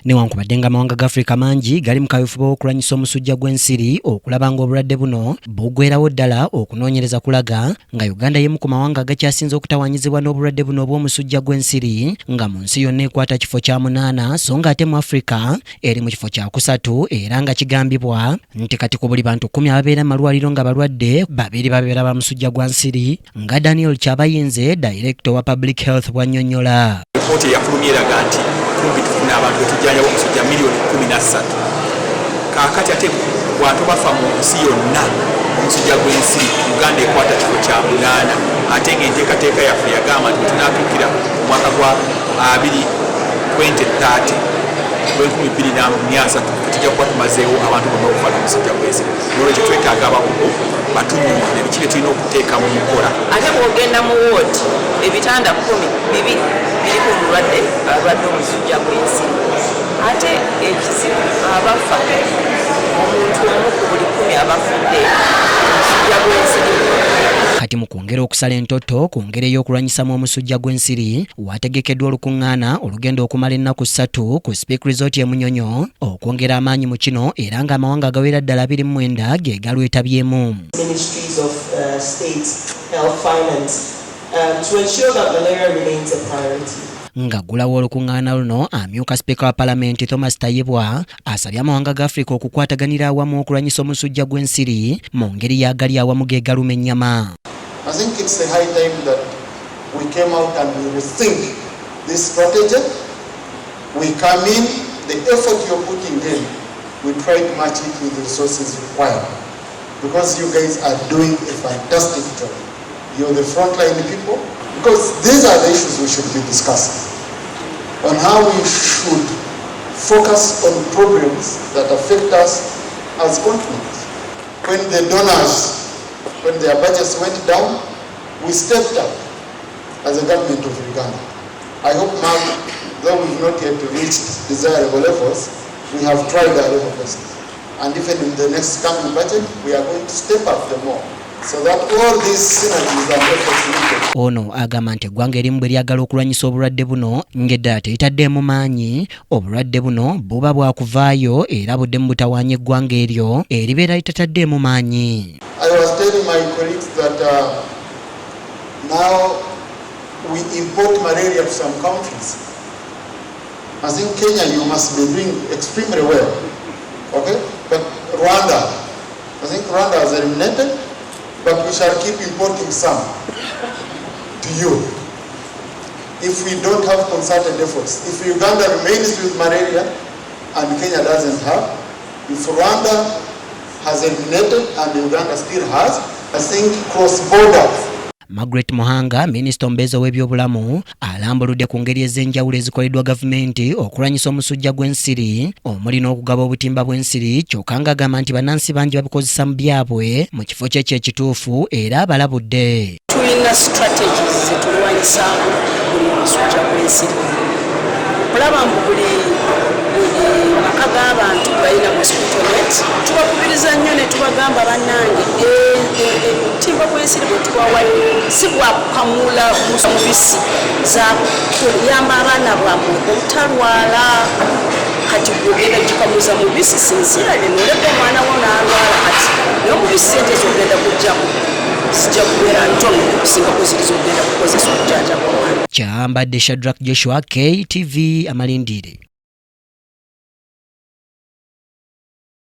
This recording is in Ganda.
Newankubadde ng'amawanga ga Afrika mangi gali mu kaweefube w'okulwanyisa omusujja gw'ensiri okulaba ng'obulwadde buno buggweerawo ddala, okunoonyereza kulaga nga Uganda y'emu ku mawanga agakyasinze okutawaanyizibwa n'obulwadde buno obw'omusujja gw'ensiri, nga mu nsi yonna ekwata kifo kya 8 so ng'ate mu Afrika eri mu kifo kya 3, era nga kigambibwa nti kati ku buli bantu 10 ababeera mu malwaliro nga balwadde, 2 babeera ba musujja gwa nsiri, nga Daniel Kyabayinze, Director wa Public Health bw'annyonnyola. Ripoti yafulumya eraga nti tufuna abantu betujjanjaba omusujja milioni 13. Kaakati ate bw'abantu bafa mu nsi yonna omusujja gw'ensiri, Uganda ekwata kifo kya 8, ate ng'enteekateeka yaffe yagamba nti wetunaatuukira mu mwaka gwa 2030 tujja kuba tumazeewo abantu bonna okufa n'omusujja gw'ensiri. N'olwekyo twetaaga abakugu batunyunyune biki bye tulina okuteeka mu mukola. Ate bw'ogenda mu woodi ebitanda 12 biriko omulwadde alwadde omusujja gw'ensiri, ate ekizibu abafa omuntu omu ku buli 10 abafudde omusujja gw'ensiri. Kati mu kwongera okusala entoto ku ngeri ey'okulwanyisamu omusujja gw'ensiri, wategekeddwa olukuŋŋaana olugenda okumala ennaku 3 ku Speak Resort e Munyonyo okwongera amaanyi mu kino, era ng'amawanga agawera ddala 29 ge galwetabyemu. Ministries of State, Health, Finance to ensure that malaria remains a priority. Ng'aggulawo olukuŋŋaana luno, amyuka Sipiika wa Paalamenti Thomas Tayebwa asabye amawanga ga Afrika okukwataganira awamu okulwanyisa omusujja gw'ensiri mu ngeri y'agali awamu geegaluma ennyama. I think it's the high time that we came out and we rethink this strategy. We come in, the effort you're putting in, we try to match it with the resources required. Because you guys are doing a fantastic job. You're the frontline people. Because these are the issues we should be discussing. On how we should focus on problems that affect us as continents. When the donors, when their budgets went down, we stepped up as a government of Uganda. I hope now, though we've not yet reached desirable levels, we have tried our level best. And even in the next coming budget, we are going to step up the more. So that all these synergies and efforts needed. Ono agamba nti eggwanga erimu bwe lyagala okulwanyisa obulwadde buno ng'eddala teritaddeemu maanyi, obulwadde buno buba bwakuvaayo era buddemu butawaanya eggwanga eryo eribeera litataddeemu maanyi. I was telling my colleagues that now we import malaria to some countries. I think Kenya, you must be doing extremely well. Okay? But Rwanda, I think Rwanda has eliminated. But we shall keep importing some to you if we don't have concerted efforts. If Uganda remains with malaria and Kenya doesn't have, if Rwanda has eliminated and Uganda still has, I think cross-border. Margaret Muhanga, Minisita omubeezi w'ebyobulamu, alambuludde ku ngeri ez'enjawulo ezikoleddwa gavumenti okulwanyisa omusujja gw'ensiri omuli n'okugaba obutimba bw'ensiri, kyokka ng'agamba nti bannansi bangi babikozesa mu byabwe mu kifo kye ekyekituufu era abalabudde. Tulina strategies zetulwanyisaamu buli omusujja gw'ensiri. Okulaba mbu buli maka g'abantu balina mosquito net, tubakubiriza nnyo ne tubagamba bannange obutimba bw'ensiri bwe tubawadde si bwakukamula mubisi zakuyamba abaana bwammwe obutalwala. Kati gwogenda gikamuza mubisi sinzirale noleka omwana wo n'alwala, kati n'omubisi sente zogenda kujjamu zijja kubeera ntono okusingako ziri zogenda kukozesa okujjanjaba omwana. Kyambadde Shadrack Joshua, KTV Amalindire.